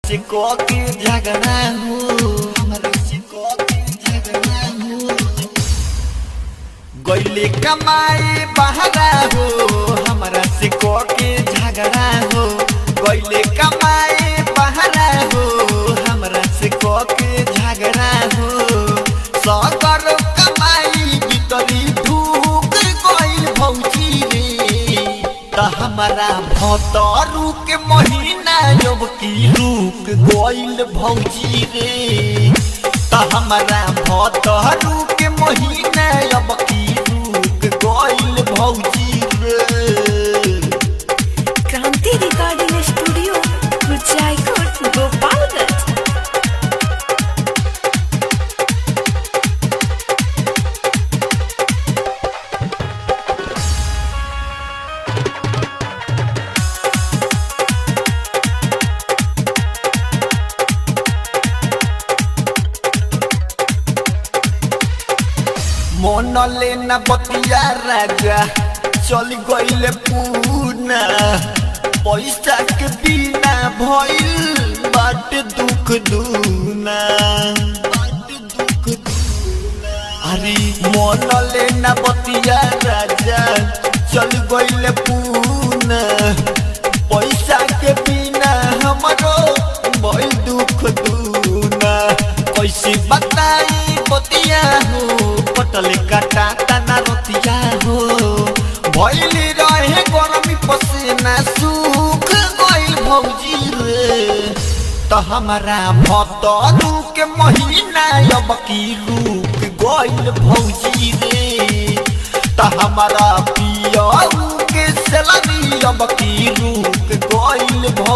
से को के झगड़ा हो, हमरा से को के झगड़ा हो। गइले कमाए बहरा हो, हमरा से को के झगड़ा हो। गइले कमाए बहरा हो, हमरा से को के झगड़ा हो। सगर कमाई भीतरी ढूक गइल भौजी रे, त हमारा भतरू के महीना जब की रुक गइल भौजी रे, त हमारा भतरू के महीना अब की रुक गइल भौजी रे। क्रांति रिकॉर्डिंग स्टूडियो कुचायकोट गोपालगंज। मन लेना बतिया राजा चल गइले पूना, पैसा के बिना भइल बाट दुख दूना, बाट दुख दूना। अरे मन लेना बतिया राजा चल गइले पूना, पैसा के बिना हमरो भइल दुख दूना। कैसे बताई बतिया हो, पटल काटा तना रतिया हो। भइल रहे गरमी पसीना सूख गइल भौजी रे, त हमारा भतरू के महीना अब की रुक गइल भौजी रे, त हमारा पियरू के सैलरी अब की रुक गइल भौजी।